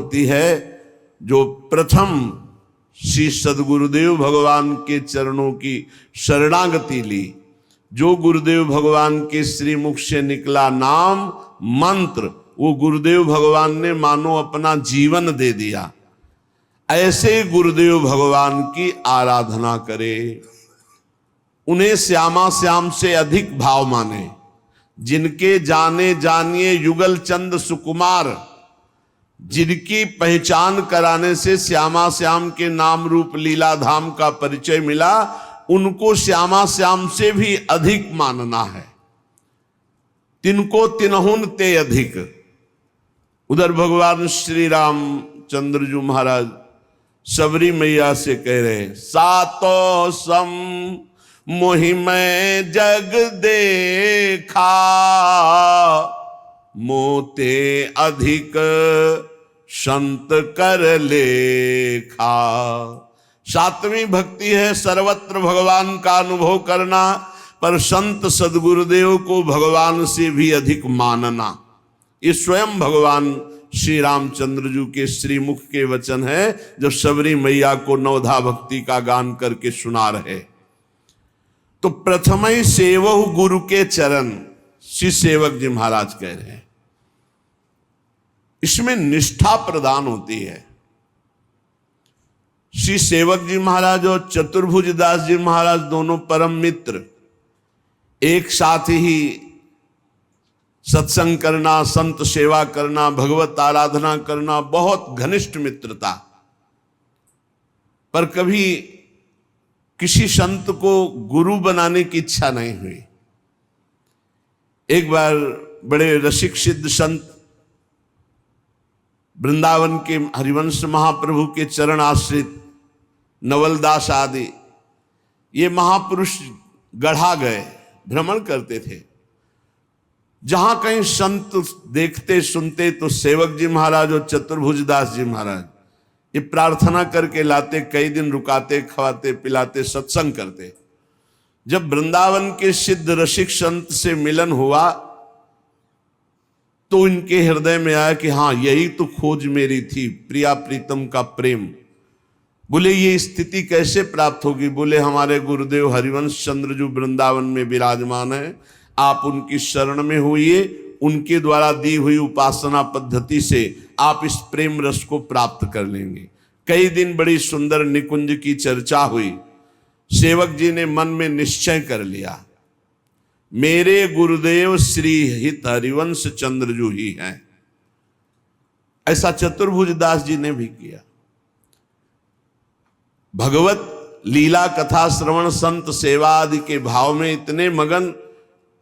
होती है जो प्रथम श्री सद्गुरुदेव भगवान के चरणों की शरणागति ली, जो गुरुदेव भगवान के श्रीमुख से निकला नाम मंत्र, वो गुरुदेव भगवान ने मानो अपना जीवन दे दिया। ऐसे गुरुदेव भगवान की आराधना करे, उन्हें श्यामा श्याम से अधिक भाव माने, जिनके जाने जानिए युगल चंद सुकुमार, जिनकी पहचान कराने से श्यामा श्याम के नाम रूप लीला धाम का परिचय मिला, उनको श्यामा श्याम से भी अधिक मानना है। तिनको तिनहुन ते अधिक। उधर भगवान श्री रामचंद्र जी महाराज सबरी मैया से कह रहे, सातो सम मोहि मैं जग देखा, मोते अधिक संत कर लेखा। सातवीं भक्ति है सर्वत्र भगवान का अनुभव करना, पर संत सदगुरुदेव को भगवान से भी अधिक मानना। ये स्वयं भगवान श्री रामचंद्र जी के श्रीमुख के वचन है, जब सबरी मैया को नवधा भक्ति का गान करके सुना रहे। तो प्रथम ही सेवहु गुरु के चरण, श्री सेवक जी महाराज कह रहे हैं। इसमें निष्ठा प्रदान होती है। श्री सेवक जी महाराज और चतुर्भुज दास जी महाराज दोनों परम मित्र, एक साथ ही सत्संग करना, संत सेवा करना, भगवत आराधना करना, बहुत घनिष्ठ मित्रता। पर कभी किसी संत को गुरु बनाने की इच्छा नहीं हुई। एक बार बड़े रसिक सिद्ध संत वृंदावन के हरिवंश महाप्रभु के चरण आश्रित नवलदास आदि ये महापुरुष गढ़ा गए, भ्रमण करते थे। जहां कहीं संत देखते सुनते तो सेवक जी महाराज और चतुर्भुज दास जी महाराज ये प्रार्थना करके लाते, कई दिन रुकाते, खवाते, पिलाते, सत्संग करते। जब वृंदावन के सिद्ध रसिक संत से मिलन हुआ तो इनके हृदय में आया कि हाँ, यही तो खोज मेरी थी, प्रिया प्रीतम का प्रेम। बोले ये स्थिति कैसे प्राप्त होगी? बोले हमारे गुरुदेव हरिवंश चंद्र जो वृंदावन में विराजमान है, आप उनकी शरण में होइए, उनके द्वारा दी हुई उपासना पद्धति से आप इस प्रेम रस को प्राप्त कर लेंगे। कई दिन बड़ी सुंदर निकुंज की चर्चा हुई। सेवक जी ने मन में निश्चय कर लिया, मेरे गुरुदेव श्री हित हरिवंश चंद्र जो ही हैं। ऐसा चतुर्भुज दास जी ने भी किया। भगवत लीला कथा श्रवण संत सेवा आदि के भाव में इतने मगन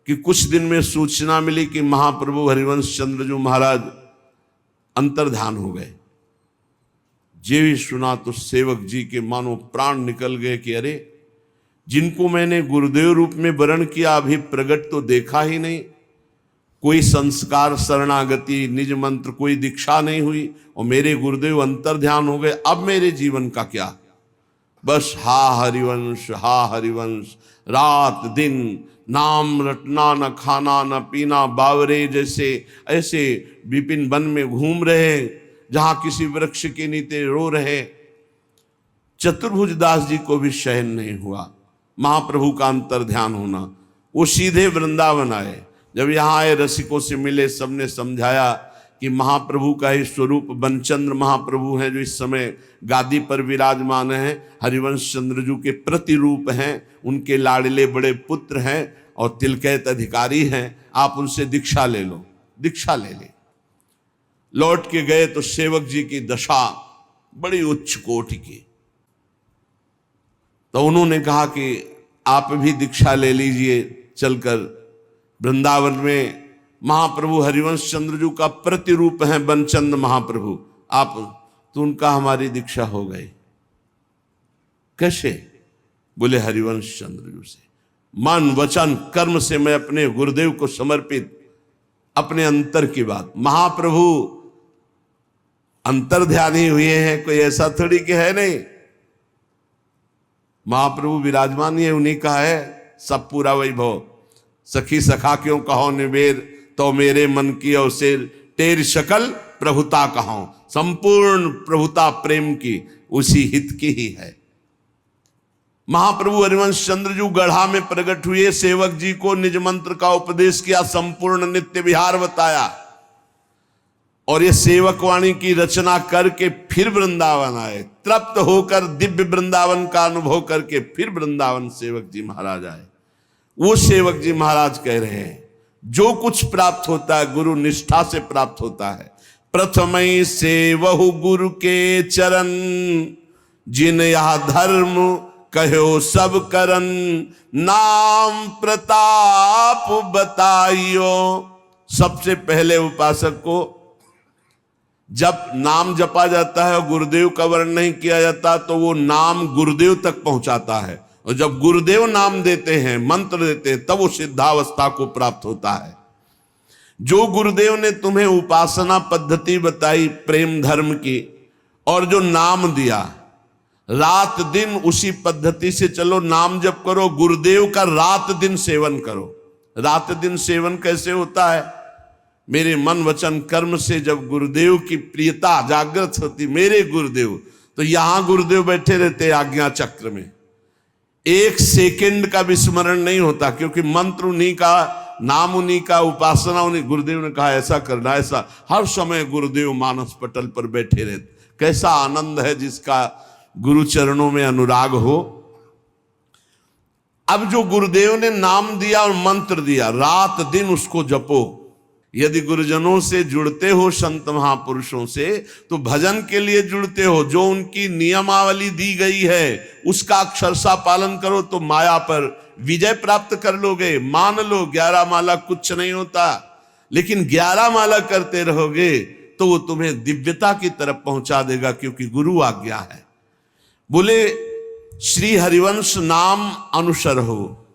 कि कुछ दिन में सूचना मिली कि महाप्रभु हरिवंश चंद्र जी महाराज अंतर्ध्यान हो गए। जे भी सुना तो सेवक जी के मानो प्राण निकल गए कि अरे, जिनको मैंने गुरुदेव रूप में वरण किया अभी प्रकट तो देखा ही नहीं, कोई संस्कार शरणागति निज मंत्र कोई दीक्षा नहीं हुई और मेरे गुरुदेव अंतर्ध्यान हो गए, अब मेरे जीवन का क्या? बस हा हरिवंश, हा हरिवंश, रात दिन नाम रटना, न खाना न पीना, बावरे जैसे ऐसे विपिन वन में घूम रहे, जहां किसी वृक्ष के नीचे रो रहे। चतुर्भुज दास जी को भी शयन नहीं हुआ महाप्रभु का अंतर्ध्यान होना। वो सीधे वृंदावन आए। जब यहाँ आए रसिकों से मिले, सबने समझाया कि महाप्रभु का ही स्वरूप बनचंद्र महाप्रभु हैं, जो इस समय गादी पर विराजमान हैं, हरिवंश चंद्रजू के प्रतिरूप हैं, उनके लाडले बड़े पुत्र हैं और तिलकैत अधिकारी हैं, आप उनसे दीक्षा ले लो। दीक्षा ले ली। लौट के गए तो सेवक जी की दशा बड़ी उच्च कोटि की। तो उन्होंने कहा कि आप भी दीक्षा ले लीजिए, चलकर वृंदावन में महाप्रभु हरिवंश चंद्रजू का प्रतिरूप है बनचंद महाप्रभु, आप तो उनका हमारी दीक्षा हो गई। कैसे? बोले हरिवंश चंद्रजू से मन वचन कर्म से मैं अपने गुरुदेव को समर्पित, अपने अंतर की बात। महाप्रभु अंतर्ध्यानी हुए हैं, कोई ऐसा थोड़ी कि है नहीं। महाप्रभु विराजमान है, उन्हीं का है सब पूरा वैभव। सखी सखा क्यों कहो निवेर, तो मेरे मन की अवसेर, तेरी शकल प्रभुता कहो। संपूर्ण प्रभुता प्रेम की उसी हित की ही है। महाप्रभु हरिवंश चंद्र जी गढ़ा में प्रकट हुए, सेवक जी को निज मंत्र का उपदेश किया, संपूर्ण नित्य विहार बताया, और ये सेवक वाणी की रचना करके फिर वृंदावन आए। तृप्त होकर दिव्य वृंदावन का अनुभव करके फिर वृंदावन सेवक जी महाराज आए। वो सेवक जी महाराज कह रहे हैं, जो कुछ प्राप्त होता है गुरु निष्ठा से प्राप्त होता है। प्रथमई सेवहु गुरु के चरण, जिन यह धर्म कहो सब करन, नाम प्रताप बताइयो। सबसे पहले उपासक को जब नाम जपा जाता है, गुरुदेव का वर्ण नहीं किया जाता, तो वो नाम गुरुदेव तक पहुंचाता है, और जब गुरुदेव नाम देते हैं, मंत्र देते हैं, तब वो सिद्धावस्था को प्राप्त होता है। जो गुरुदेव ने तुम्हें उपासना पद्धति बताई प्रेम धर्म की, और जो नाम दिया, रात दिन उसी पद्धति से चलो, नाम जप करो, गुरुदेव का रात दिन सेवन करो। रात दिन सेवन कैसे होता है? मेरे मन वचन कर्म से जब गुरुदेव की प्रियता जागृत होती, मेरे गुरुदेव, तो यहां गुरुदेव बैठे रहते आज्ञा चक्र में, एक सेकंड का विस्मरण नहीं होता, क्योंकि मंत्र उन्हीं का, नाम उन्हीं का, उपासना उन्हीं। गुरुदेव ने कहा ऐसा करना, ऐसा, हर समय गुरुदेव मानस पटल पर बैठे रहते। कैसा आनंद है जिसका गुरु चरणों में अनुराग हो। अब जो गुरुदेव ने नाम दिया और मंत्र दिया, रात दिन उसको जपो। यदि गुरुजनों से जुड़ते हो, संत महापुरुषों से, तो भजन के लिए जुड़ते हो, जो उनकी नियमावली दी गई है उसका अक्षरशः पालन करो, तो माया पर विजय प्राप्त कर लोगे। मान लो 11 माला कुछ नहीं होता, लेकिन 11 माला करते रहोगे तो वो तुम्हें दिव्यता की तरफ पहुंचा देगा, क्योंकि गुरु आज्ञा है। बोले श्री हरिवंश नाम अनुसर हो,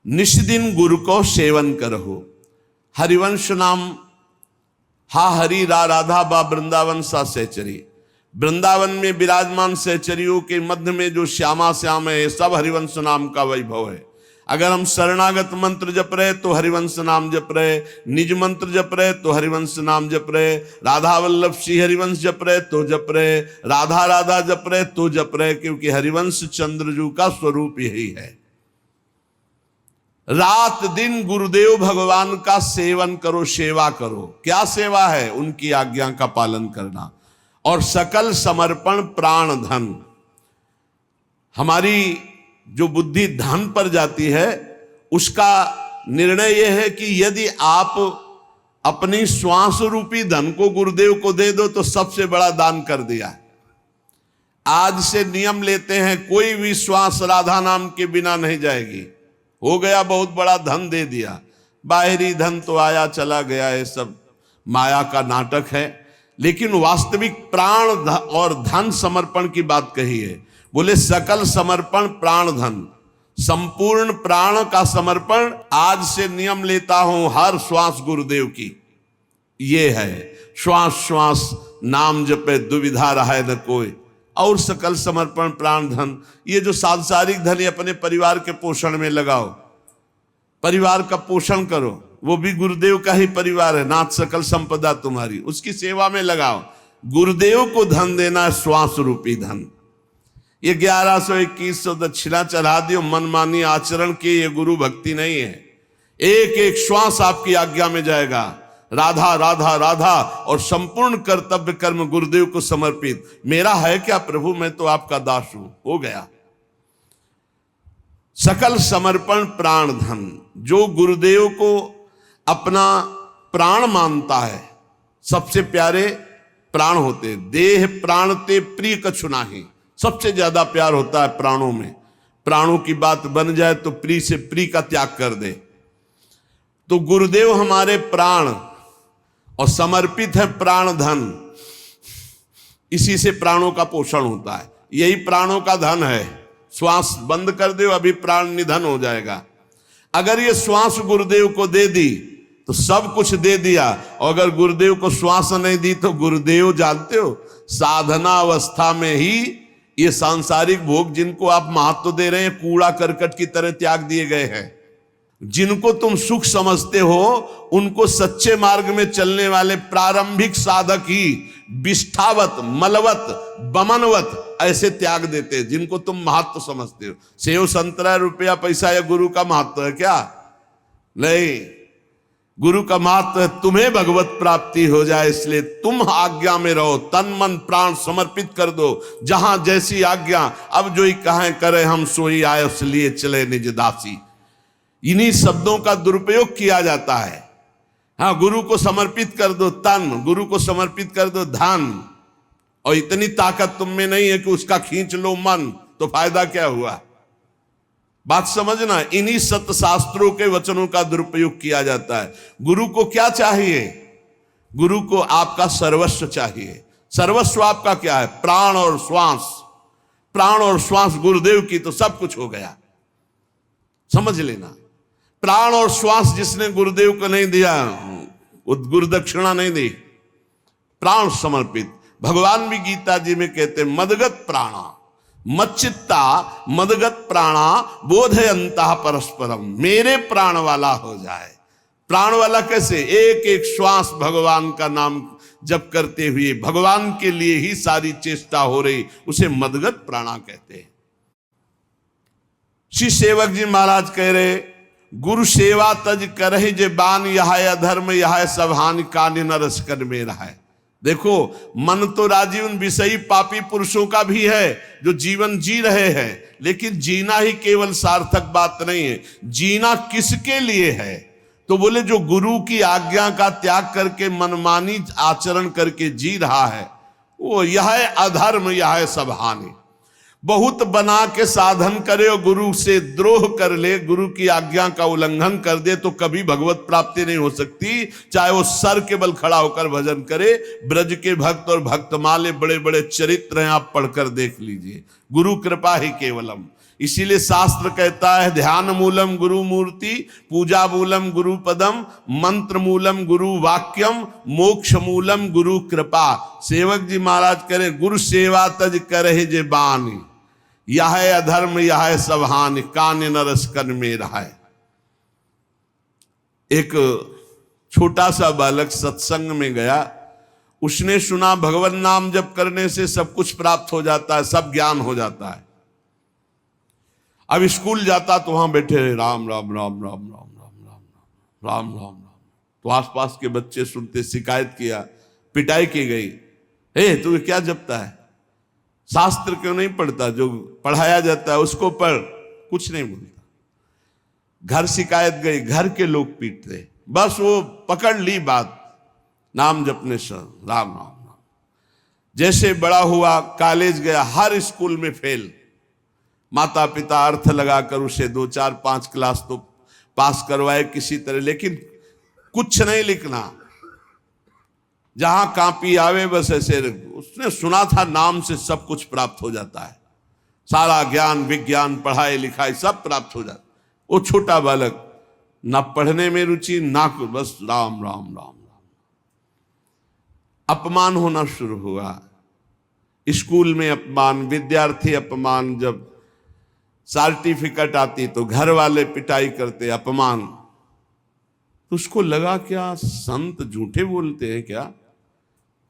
निष्दिन गुरु को सेवन करहो। हरिवंश नाम हा हरि रा राधा बा वृंदावन सा सहचरी। वृंदावन में विराजमान सहचरियों के मध्य में जो श्यामा श्याम है, सब हरिवंश नाम का वैभव है। अगर हम शरणागत मंत्र जप रहे तो हरिवंश नाम जप रहे, निज मंत्र जप रहे तो हरिवंश नाम जप रहे, राधा वल्लभ श्री हरिवंश जप रहे तो जप रहे, राधा राधा जप रहे तो जप रहे, क्योंकि हरिवंश चंद्रजू का स्वरूप यही है। रात दिन गुरुदेव भगवान का सेवन करो, सेवा करो। क्या सेवा है? उनकी आज्ञा का पालन करना, और सकल समर्पण प्राण धन। हमारी जो बुद्धि धन पर जाती है, उसका निर्णय यह है कि यदि आप अपनी श्वास रूपी धन को गुरुदेव को दे दो तो सबसे बड़ा दान कर दिया। आज से नियम लेते हैं, कोई भी श्वास राधा नाम के बिना नहीं जाएगी। हो गया, बहुत बड़ा धन दे दिया, बाहरी धन तो आया चला गया, ये सब माया का नाटक है। लेकिन वास्तविक प्राण और धन समर्पण की बात कही है। बोले सकल समर्पण प्राण धन, संपूर्ण प्राण का समर्पण। आज से नियम लेता हूं हर श्वास गुरुदेव की। ये है श्वास श्वास नाम जपे दुविधा रहे न कोई, और सकल समर्पण प्राण धन। ये जो सांसारिक धन अपने परिवार के पोषण में लगाओ, परिवार का पोषण करो, वो भी गुरुदेव का ही परिवार है। नाथ सकल संपदा तुम्हारी, उसकी सेवा में लगाओ। गुरुदेव को धन देना है, श्वास रूपी धन। ये 1100-2100 दक्षिणा चढ़ा दियो, मनमानी आचरण की, ये गुरु भक्ति नहीं है। एक एक श्वास आपकी आज्ञा में जाएगा, राधा राधा राधा, और संपूर्ण कर्तव्य कर्म गुरुदेव को समर्पित। मेरा है क्या प्रभु, मैं तो आपका दास हूं, हो गया। सकल समर्पण प्राण धन। जो गुरुदेव को अपना प्राण मानता है, सबसे प्यारे प्राण होते, देह प्राण ते प्रिय कछु नाही। सबसे ज्यादा प्यार होता है प्राणों में। प्राणों की बात बन जाए तो प्रिय से प्रिय का त्याग कर दे। तो गुरुदेव हमारे प्राण, और समर्पित है प्राण धन। इसी से प्राणों का पोषण होता है, यही प्राणों का धन है। श्वास बंद कर दो, अभी प्राण निधन हो जाएगा। अगर ये श्वास गुरुदेव को दे दी तो सब कुछ दे दिया, और अगर गुरुदेव को श्वास नहीं दी तो गुरुदेव, जानते हो, साधना अवस्था में ही ये सांसारिक भोग जिनको आप महत्व दे रहे हैं, कूड़ा करकट की तरह त्याग दिए गए हैं। जिनको तुम सुख समझते हो, उनको सच्चे मार्ग में चलने वाले प्रारंभिक साधक ही विष्ठावत, मलवत, बमनवत ऐसे त्याग देते हैं जिनको तुम महत्व समझते हो। सेव संतरा रुपया पैसा या गुरु का महत्व है क्या? नहीं, गुरु का महत्व है तुम्हें भगवत प्राप्ति हो जाए, इसलिए तुम आज्ञा में रहो, तन मन प्राण समर्पित कर दो। जहां जैसी आज्ञा, अब जो ही कहें करे हम सोई आए, इसलिए चले निज दासी। इन्हीं शब्दों का दुरुपयोग किया जाता है। हाँ, गुरु को समर्पित कर दो तन, गुरु को समर्पित कर दो धन, और इतनी ताकत तुम में नहीं है कि उसका खींच लो मन, तो फायदा क्या हुआ? बात समझना, इन्हीं सत्य शास्त्रों के वचनों का दुरुपयोग किया जाता है। गुरु को क्या चाहिए? गुरु को आपका सर्वस्व चाहिए। सर्वस्व आपका क्या है? प्राण और श्वास। प्राण और श्वास गुरुदेव की तो सब कुछ हो गया, समझ लेना। प्राण और श्वास जिसने गुरुदेव को नहीं दिया, गुरु दक्षिणा नहीं दी, प्राण समर्पित। भगवान भी गीता जी में कहते मदगत प्राणा मच्चित्ता मदगत प्राणा बोधयंता परस्परम। मेरे प्राण वाला हो जाए। प्राण वाला कैसे? एक एक श्वास भगवान का नाम जप करते हुए भगवान के लिए ही सारी चेष्टा हो रही, उसे मदगत प्राणा कहते हैं। श्री सेवक जी महाराज कह रहे, गुरु सेवा तज करहि जे बान, यह अधर्म यह सब हानि कान नरस कर में रहा है। देखो, मन तो राजीव विषयी पापी पुरुषों का भी है जो जीवन जी रहे हैं, लेकिन जीना ही केवल सार्थक बात नहीं है। जीना किसके लिए है? तो बोले जो गुरु की आज्ञा का त्याग करके मनमानी आचरण करके जी रहा है, वो यह अधर्म यह सब हानि। बहुत बना के साधन करे और गुरु से द्रोह कर ले, गुरु की आज्ञा का उल्लंघन कर दे, तो कभी भगवत प्राप्ति नहीं हो सकती। चाहे वो सर के बल खड़ा होकर भजन करे। ब्रज के भक्त और भक्तमाले बड़े बड़े चरित्र हैं, आप पढ़कर देख लीजिए। गुरु कृपा ही केवलम। इसीलिए शास्त्र कहता है ध्यान मूलम गुरु मूर्ति, पूजा मूलम गुरु पदम, मंत्र मूलम गुरु वाक्यम, मोक्ष मूलम गुरु कृपा। सेवक जी महाराज करे गुरु सेवा तज करे जे बानी, यह अधर्म यह सब हानि कान नरस कन में रहा है। एक छोटा सा बालक सत्संग में गया, उसने सुना भगवान नाम जप करने से सब कुछ प्राप्त हो जाता है, सब ज्ञान हो जाता है। अब स्कूल जाता तो वहां बैठे रहे राम राम राम राम राम राम राम राम राम राम। तो आसपास के बच्चे सुनते, शिकायत किया, पिटाई की गई। हे तुम्हें क्या जपता है? शास्त्र क्यों नहीं पढ़ता? जो पढ़ाया जाता है उसको पढ़। कुछ नहीं बोलता। घर शिकायत गई, घर के लोग पीटते, बस वो पकड़ ली बात, नाम जपने से राम राम राम। जैसे बड़ा हुआ, कॉलेज गया, हर स्कूल में फेल। माता पिता अर्थ लगाकर उसे 2 4 5 क्लास तो पास करवाए किसी तरह, लेकिन कुछ नहीं लिखना। जहां कापी आवे बस ऐसे। उसने सुना था नाम से सब कुछ प्राप्त हो जाता है, सारा ज्ञान विज्ञान पढ़ाई लिखाई सब प्राप्त हो जाता। वो छोटा बालक ना पढ़ने में रुचि ना कुछ, बस राम राम राम राम। अपमान होना शुरू हुआ, स्कूल में अपमान, विद्यार्थी अपमान, जब सर्टिफिकेट आती तो घर वाले पिटाई करते, अपमान। तो उसको लगा क्या संत झूठे बोलते हैं क्या?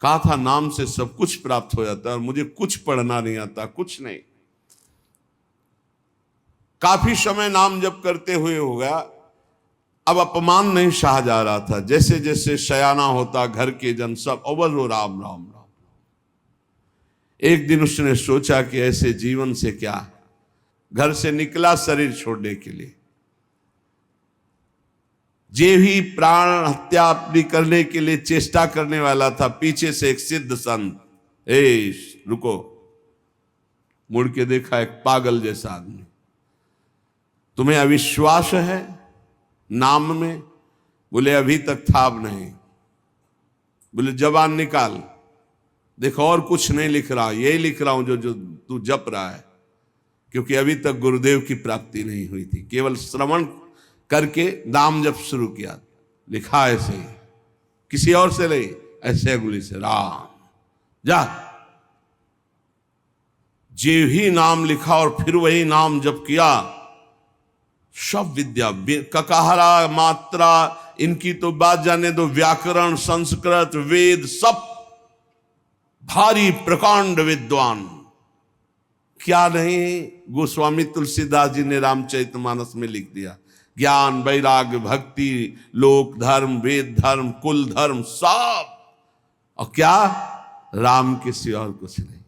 कहा था नाम से सब कुछ प्राप्त हो जाता है और मुझे कुछ पढ़ना नहीं आता, कुछ नहीं। काफी समय नाम जप करते हुए हो गया, अब अपमान नहीं सहा जा रहा था। जैसे जैसे शयाना होता, घर के जन सब अवल हो राम राम राम। एक दिन उसने सोचा कि ऐसे जीवन से क्या, घर से निकला शरीर छोड़ने के लिए। जे भी प्राण हत्या अपनी करने के लिए चेष्टा करने वाला था, पीछे से एक सिद्ध संत, ए रुको, मुड़ के देखा एक पागल जैसा आदमी। तुम्हें अविश्वास है नाम में? बोले अभी तक था, अब नहीं। बोले जबान निकाल, देखो और कुछ नहीं लिख रहा, यही लिख रहा हूं जो तू जप रहा है, क्योंकि अभी तक गुरुदेव की प्राप्ति नहीं हुई थी। केवल श्रवण करके नाम जप शुरू किया, लिखा ऐसे ही, किसी और से नहीं, ऐसे अंगुली से राम जा। जे ही नाम लिखा और फिर वही नाम जप किया, सब विद्या, ककाहरा मात्रा इनकी तो बात जाने दो, व्याकरण संस्कृत वेद सब भारी प्रकांड विद्वान, क्या नहीं गोस्वामी तुलसीदास जी ने रामचरितमानस में लिख दिया। ज्ञान, वैराग्य, भक्ति, लोक धर्म, वेद धर्म, कुल धर्म सब, और क्या राम के सिवा और कुछ नहीं।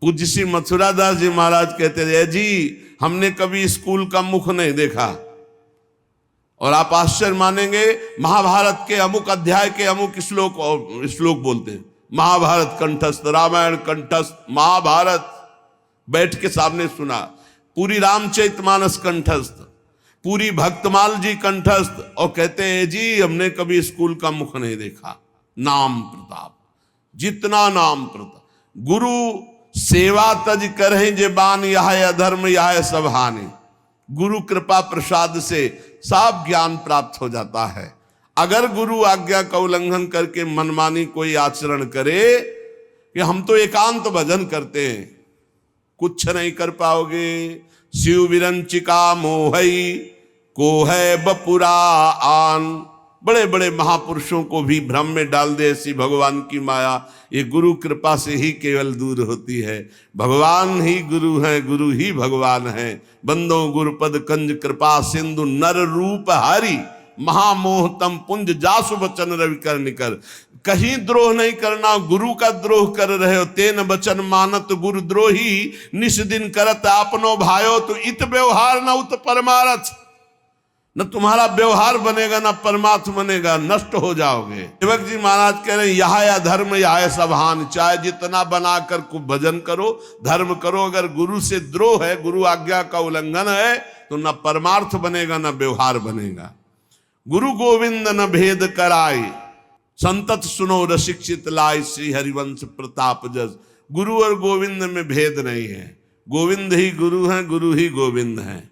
पूज्य श्री मथुरा दास जी महाराज कहते थे, जी हमने कभी स्कूल का मुख नहीं देखा, और आप आश्चर्य मानेंगे महाभारत के अमुक अध्याय के अमुक श्लोक बोलते हैं, महाभारत कंठस्थ, रामायण कंठस्थ, महाभारत बैठ के सामने सुना, पूरी रामचरितमानस कंठस्थ, पूरी भक्तमाल जी कंठस्थ, और कहते हैं जी हमने कभी स्कूल का मुख नहीं देखा। नाम प्रताप, जितना नाम प्रताप, गुरु सेवा तज करें जे बान, यह अधर्म यह सब हानि। गुरु कृपा प्रसाद से सब ज्ञान प्राप्त हो जाता है। अगर गुरु आज्ञा का उल्लंघन करके मनमानी कोई आचरण करे कि हम तो एकांत भजन करते हैं, कुछ नहीं कर पाओगे। शिव विरंचिका मोहई को है बपुरा आन। बड़े बड़े महापुरुषों को भी भ्रम में डाल दे ऐसी भगवान की माया, ये गुरु कृपा से ही केवल दूर होती है। भगवान ही गुरु है, गुरु ही भगवान है। बंदो गुरुपद कंज कृपा सिंधु, नर रूप हरि महामोह तम पुंज, जासु बचन रवि कर निकर। कहीं द्रोह नहीं करना, गुरु का द्रोह कर रहे हो, तेन बचन मानत गुरु द्रोही, निस दिन करत आपनो भायो, तो इत व्यवहार न उत परमारथ। न तुम्हारा व्यवहार बनेगा न परमार्थ बनेगा, नष्ट हो जाओगे। सेवक जी महाराज कह रहे हैं, यह या धर्म यह सब हानि। चाहे जितना बनाकर भजन करो, धर्म करो, अगर गुरु से द्रोह है, गुरु आज्ञा का उल्लंघन है, तो न परमार्थ बनेगा न व्यवहार बनेगा। गुरु गोविंद न भेद कराई, संतत सुनो रसिक्षित लाई, श्री हरिवंश प्रताप जस। गुरु और गोविंद में भेद नहीं है, गोविंद ही गुरु हैं, गुरु ही गोविंद हैं।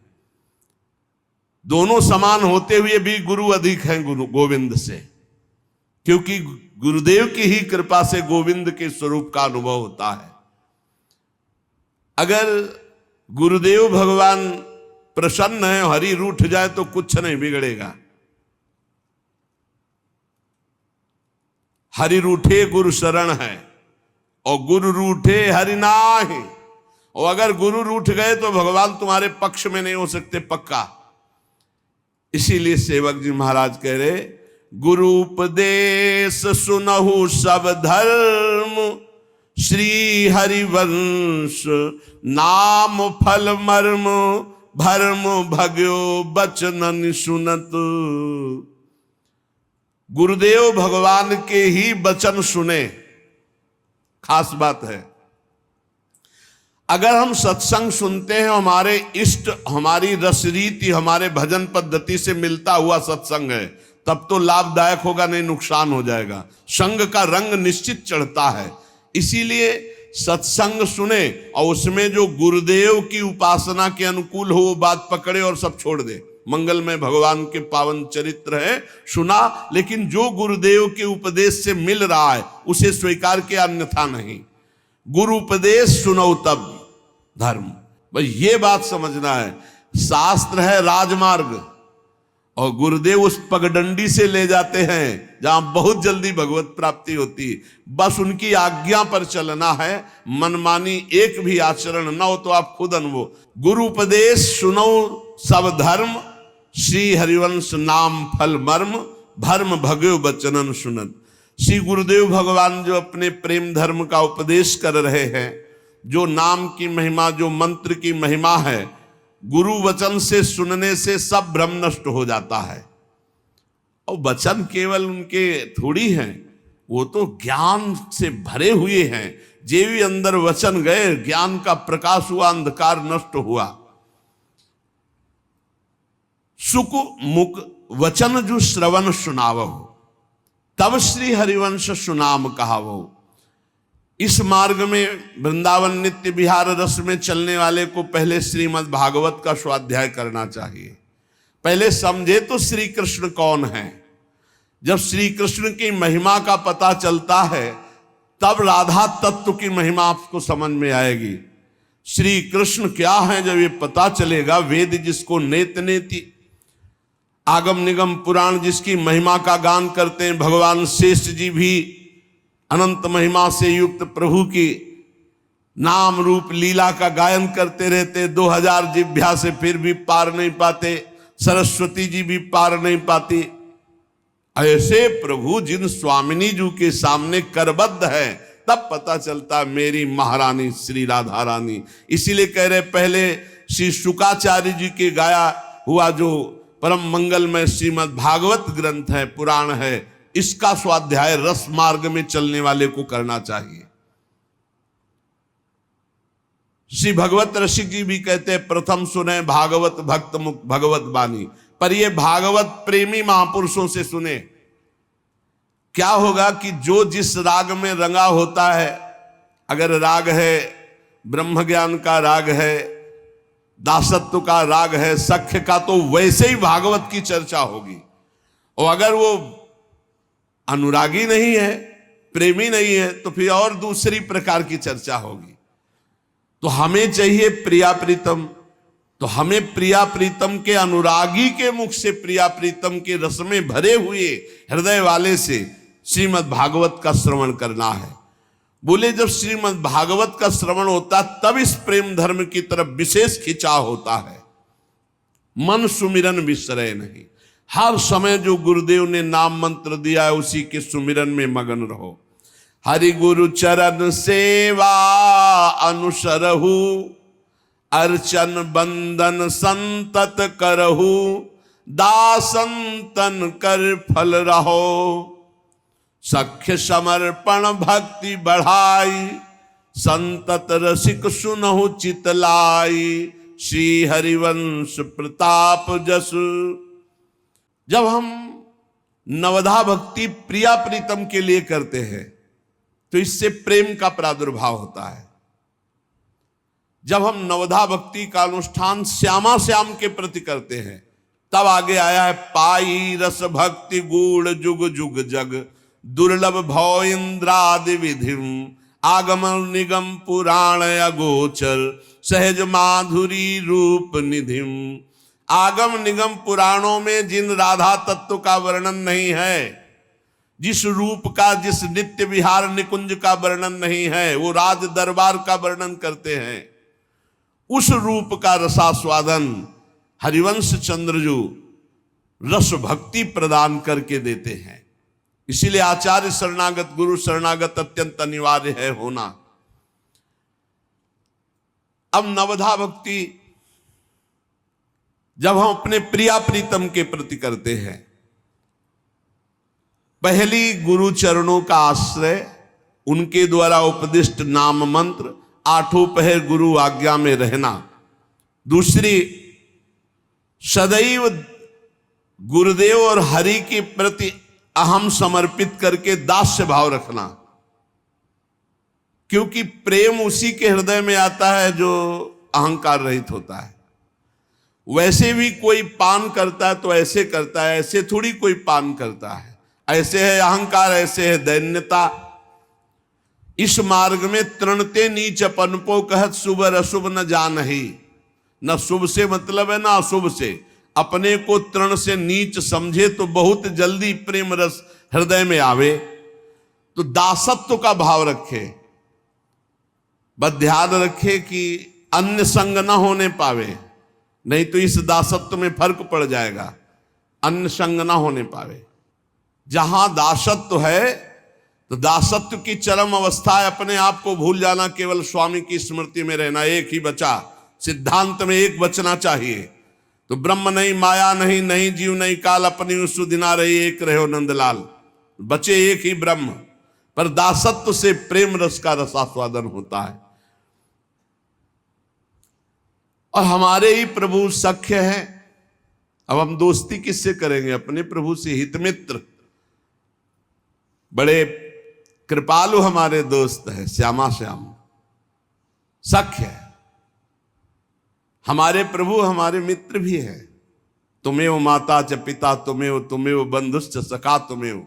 दोनों समान होते हुए भी गुरु अधिक हैं गुरु गोविंद से, क्योंकि गुरुदेव की ही कृपा से गोविंद के स्वरूप का अनुभव होता है। अगर गुरुदेव भगवान प्रसन्न है, हरि रूठ जाए तो कुछ नहीं बिगड़ेगा। हरि रूठे गुरु शरण है, और गुरु रूठे हरि नाहि। और अगर गुरु रूठ गए तो भगवान तुम्हारे पक्ष में नहीं हो सकते, पक्का। इसीलिए सेवक जी महाराज कह रहे, गुरु उपदेश सुनहु सब धर्म, श्री हरिवंश नाम फल मर्म, भर्म भग्यो बचन सुनत। गुरुदेव भगवान के ही वचन सुने, खास बात है। अगर हम सत्संग सुनते हैं, हमारे इष्ट, हमारी रसरीति, हमारे भजन पद्धति से मिलता हुआ सत्संग है, तब तो लाभदायक होगा, नहीं नुकसान हो जाएगा। संग का रंग निश्चित चढ़ता है। इसीलिए सत्संग सुने, और उसमें जो गुरुदेव की उपासना के अनुकूल हो वो बात पकड़े और सब छोड़ दे। मंगलमय भगवान के पावन चरित्र है, सुना, लेकिन जो गुरुदेव के उपदेश से मिल रहा है उसे स्वीकार किया, अन्यथा नहीं। गुरु उपदेश सुनो तब धर्म, भाई ये बात समझना है। शास्त्र है राजमार्ग, और गुरुदेव उस पगडंडी से ले जाते हैं जहां बहुत जल्दी भगवत प्राप्ति होती है। बस उनकी आज्ञा पर चलना है, मनमानी एक भी आचरण न हो, तो आप खुद अनुभव। गुरु उपदेश सुनो सब धर्म, श्री हरिवंश नाम फल मर्म, भर्म भग्यो बचनन सुनत। श्री गुरुदेव भगवान जो अपने प्रेम धर्म का उपदेश कर रहे हैं, जो नाम की महिमा, जो मंत्र की महिमा है, गुरु वचन से सुनने से सब भ्रम नष्ट हो जाता है। और वचन केवल उनके थोड़ी हैं, वो तो ज्ञान से भरे हुए हैं। जे भी अंदर वचन गए, ज्ञान का प्रकाश हुआ, अंधकार नष्ट हुआ। सुख मुख वचन जो श्रवण सुनावो, तब श्री हरिवंश सुनाम कहावो। इस मार्ग में वृंदावन नित्य विहार रस में चलने वाले को पहले श्रीमद् भागवत का स्वाध्याय करना चाहिए। पहले समझे तो श्री कृष्ण कौन है। जब श्री कृष्ण की महिमा का पता चलता है, तब राधा तत्व की महिमा आपको समझ में आएगी। श्री कृष्ण क्या है जब ये पता चलेगा, वेद जिसको नेत नेति, आगम निगम पुराण जिसकी महिमा का गान करते हैं, भगवान शेष जी भी अनंत महिमा से युक्त प्रभु की नाम रूप लीला का गायन करते रहते। 2000 जिभ्या से फिर भी पार नहीं पाते, सरस्वती जी भी पार नहीं पाती। ऐसे प्रभु जिन स्वामिनी जी के सामने करबद्ध है, तब पता चलता मेरी महारानी श्री राधा रानी। इसीलिए कह रहे पहले श्री शुकाचार्य जी के गाया हुआ जो परम मंगलमय श्रीमद् भागवत ग्रंथ है, पुराण है, इसका स्वाध्याय रस मार्ग में चलने वाले को करना चाहिए। श्री भगवत रसिक जी भी कहते हैं प्रथम सुने भागवत भक्त मुख भगवत बानी, पर ये भागवत प्रेमी महापुरुषों से सुने। क्या होगा कि जो जिस राग में रंगा होता है, अगर राग है ब्रह्म ज्ञान का राग है, दासत्व का राग है, सख्य का, तो वैसे ही भागवत की चर्चा होगी। और अगर वो अनुरागी नहीं है, प्रेमी नहीं है, तो फिर और दूसरी प्रकार की चर्चा होगी। तो हमें चाहिए प्रिया प्रीतम, तो हमें प्रिया प्रीतम के अनुरागी के मुख से, प्रिया प्रीतम के रस में भरे हुए हृदय वाले से श्रीमद् भागवत का श्रवण करना है। बोले जब श्रीमद् भागवत का श्रवण होता तब इस प्रेम धर्म की तरफ विशेष खिंचाव होता है। मन सुमिरन विसरे नहीं, हर समय जो गुरुदेव ने नाम मंत्र दिया है उसी के सुमिरन में मगन रहो। हरि गुरु चरण सेवा अनुसरहु, अर्चन बंदन संतत करहु, दासंतन कर फल रहो। सख्य समर्पण भक्ति बढ़ाई, संतत रसिक सुनहु चितलाई, श्री हरिवंश प्रताप जस। जब हम नवधा भक्ति प्रिया प्रीतम के लिए करते हैं तो इससे प्रेम का प्रादुर्भाव होता है। जब हम नवधा भक्ति का अनुष्ठान श्यामा श्याम के प्रति करते हैं तब आगे आया है पाई रस भक्ति गूढ़ जुग जुग जग, दुर्लभ भव इंद्रादि विधिम, आगम निगम पुराण अगोचर, सहज माधुरी रूप निधिम। आगम निगम पुराणों में जिन राधा तत्व का वर्णन नहीं है, जिस रूप का, जिस नित्य विहार निकुंज का वर्णन नहीं है, वो राज दरबार का वर्णन करते हैं। उस रूप का रसास्वादन हरिवंश चंद्रजू रस भक्ति प्रदान करके देते हैं। इसीलिए आचार्य शरणागत, गुरु शरणागत अत्यंत अनिवार्य है होना। अब नवधा भक्ति जब हम अपने प्रिया प्रीतम के प्रति करते हैं, पहली गुरु चरणों का आश्रय, उनके द्वारा उपदिष्ट नाम मंत्र, आठों पहर गुरु आज्ञा में रहना। दूसरी, सदैव गुरुदेव और हरि के प्रति अहम समर्पित करके दास्य भाव रखना, क्योंकि प्रेम उसी के हृदय में आता है जो अहंकार रहित होता है। वैसे भी कोई पान करता है तो ऐसे करता है, ऐसे थोड़ी कोई पान करता है। ऐसे है अहंकार, ऐसे है दैन्यता। इस मार्ग में तृणते नीच पनपो कहत, शुभ अशुभ न जानहि। न शुभ से मतलब है ना अशुभ से। अपने को तृण से नीच समझे तो बहुत जल्दी प्रेम रस हृदय में आवे। तो दासत्व का भाव रखे, बस ध्यान रखे कि अन्य संग न होने पावे, नहीं तो इस दासत्व में फर्क पड़ जाएगा। अन्य संग न होने पावे। जहां दासत्व है तो दासत्व की चरम अवस्था है अपने आप को भूल जाना, केवल स्वामी की स्मृति में रहना। एक ही बचा, सिद्धांत में एक बचना चाहिए। तो ब्रह्म नहीं, माया नहीं, नहीं जीव नहीं काल, अपनी सुदिना रही एक रहो नंदलाल। बचे एक ही ब्रह्म, पर दासत्व से प्रेम रस का रसास्वादन होता है। और हमारे ही प्रभु सख्य हैं। अब हम दोस्ती किससे करेंगे? अपने प्रभु से। हितमित्र बड़े कृपालु हमारे दोस्त हैं, श्यामा श्याम सख्य है। हमारे प्रभु हमारे मित्र भी हैं। तुमेव माता च पिता तुमेव, तुमेव बंधुश्च सखा तुमेव।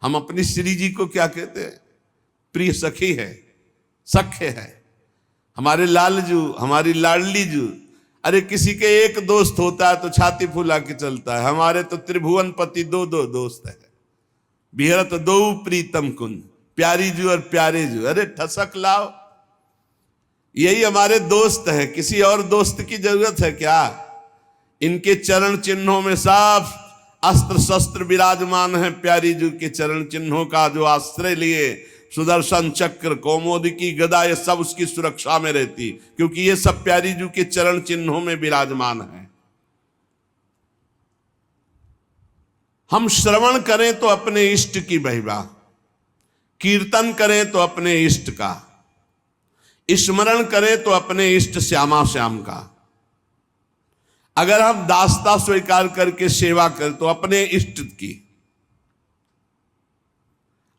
हम अपनी श्री जी को क्या कहते हैं? प्रिय सखी है, सख्य है। हमारे लालजू, हमारी लाडली जू। अरे किसी के एक दोस्त होता है तो छाती फुला के चलता है। हमारे तो त्रिभुवन पति दो दो दोस्त है। बिहरत दो प्रीतम कुंज, प्यारी जू और प्यारे जू, अरे ठसक लाओ। यही हमारे दोस्त हैं, किसी और दोस्त की जरूरत है क्या? इनके चरण चिन्हों में सब अस्त्र शस्त्र विराजमान है। प्यारी जू के चरण चिन्हों का जो आश्रय लिए, सुदर्शन चक्र, कौमोदकी गदा, ये सब उसकी सुरक्षा में रहती, क्योंकि ये सब प्यारी जू के चरण चिन्हों में विराजमान है। हम श्रवण करें तो अपने इष्ट की महिमा, कीर्तन करें तो अपने इष्ट का, स्मरण करें तो अपने इष्ट श्यामा श्याम का। अगर हम दासता स्वीकार करके सेवा करें तो अपने इष्ट की,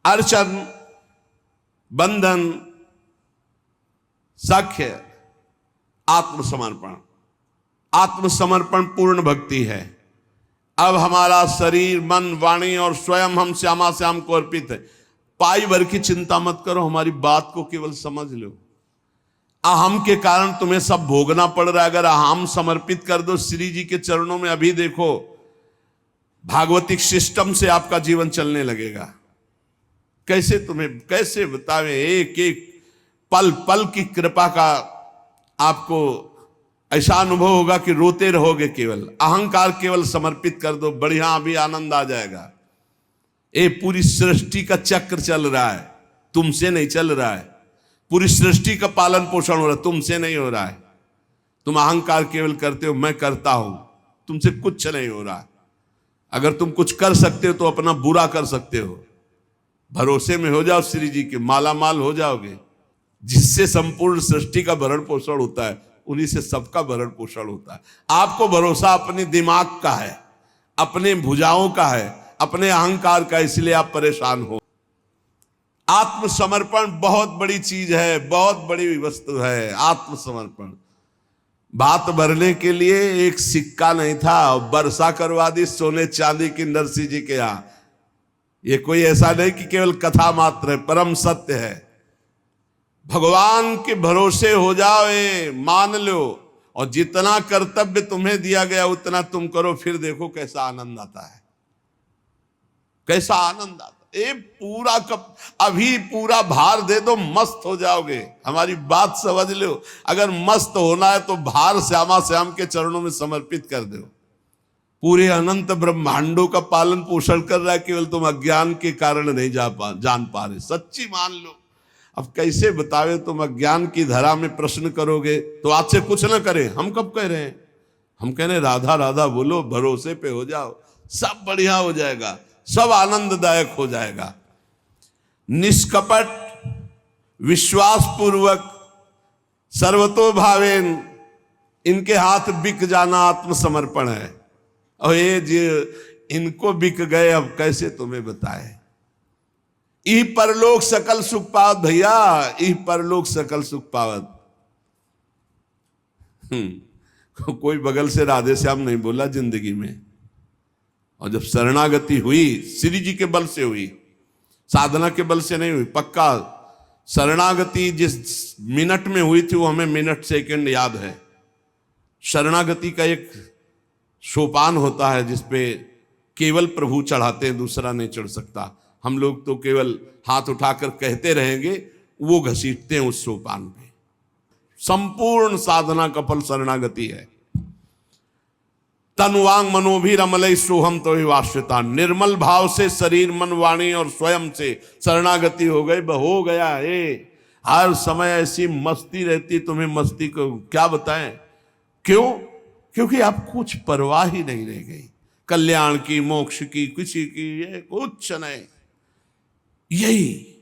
अर्चन, बंधन, सख्य, आत्मसमर्पण। आत्मसमर्पण पूर्ण भक्ति है। अब हमारा शरीर, मन, वाणी और स्वयं हम श्यामा श्याम को अर्पित है। पाई भर की चिंता मत करो, हमारी बात को केवल समझ लो। अहम के कारण तुम्हें सब भोगना पड़ रहा है। अगर अहम समर्पित कर दो श्री जी के चरणों में, अभी देखो भागवतिक सिस्टम से आपका जीवन चलने लगेगा। कैसे तुम्हें कैसे बतावे, एक एक पल पल की कृपा का आपको ऐसा अनुभव होगा कि रोते रहोगे। केवल अहंकार केवल समर्पित कर दो, बढ़िया अभी आनंद आ जाएगा। ये पूरी सृष्टि का चक्र चल रहा है, तुमसे नहीं चल रहा है। पूरी सृष्टि का पालन पोषण हो रहा है, तुमसे नहीं हो रहा है। तुम अहंकार केवल करते हो, मैं करता हूं, तुमसे कुछ नहीं हो रहा है। अगर तुम कुछ कर सकते हो तो अपना बुरा कर सकते हो। भरोसे में हो जाओ श्री जी के, माला माल हो जाओगे। जिससे संपूर्ण सृष्टि का भरण पोषण होता है, उन्हीं से सबका भरण पोषण होता है। आपको भरोसा अपने दिमाग का है, अपने भुजाओं का है, अपने अहंकार का, इसलिए आप परेशान हो। आत्मसमर्पण बहुत बड़ी चीज है, बहुत बड़ी वस्तु है आत्मसमर्पण। बात भरने के लिए एक सिक्का नहीं था, वर्षा करवा दी सोने चांदी की नरसिंह जी के यहां। ये कोई ऐसा नहीं कि केवल कथा मात्र है, परम सत्य है। भगवान के भरोसे हो जाओ, मान लो, और जितना कर्तव्य तुम्हें दिया गया उतना तुम करो, फिर देखो कैसा आनंद आता है, कैसा आनंद आता है। ये पूरा कब अभी पूरा भार दे दो, मस्त हो जाओगे। हमारी बात समझ लो। अगर मस्त होना है तो भार श्यामा श्याम के चरणों में समर्पित कर दो। पूरे अनंत ब्रह्मांडों का पालन पोषण कर रहा है, केवल तुम अज्ञान के कारण नहीं जान पा रहे। सच्ची मान लो। अब कैसे बतावे, तुम अज्ञान की धरा में प्रश्न करोगे तो आज से कुछ ना करें। हम कब कह रहे हैं? हम कह रहे राधा राधा बोलो, भरोसे पे हो जाओ, सब बढ़िया हो जाएगा, सब आनंददायक हो जाएगा। निष्कपट, विश्वास पूर्वक, सर्वतो भावेन इनके हाथ बिक जाना आत्मसमर्पण है। और ये जो इनको बिक गए, अब कैसे तुम्हें बताए। ई परलोक सकल सुख पावत भैया, ई परलोक सकल सुख पावत। कोई बगल से राधे श्याम नहीं बोला जिंदगी में। और जब शरणागति हुई, श्री जी के बल से हुई, साधना के बल से नहीं हुई। पक्का शरणागति जिस मिनट में हुई थी वो हमें मिनट सेकंड याद है। शरणागति का एक सोपान होता है जिसपे केवल प्रभु चढ़ाते हैं, दूसरा नहीं चढ़ सकता। हम लोग तो केवल हाथ उठाकर कहते रहेंगे, वो घसीटते हैं उस सोपान पे। संपूर्ण साधना का फल शरणागति है। तनुवांग मनोभी रमलई सोहम तो ही वाश्यता। निर्मल भाव से शरीर, मन, वाणी और स्वयं से शरणागति हो गई, हो गया है। हर समय ऐसी मस्ती रहती, तुम्हें मस्ती को क्या बताएं। क्यों? क्योंकि आप कुछ परवाह ही नहीं रह गई, कल्याण की, मोक्ष की, किसी की, ये कुछ नहीं। यही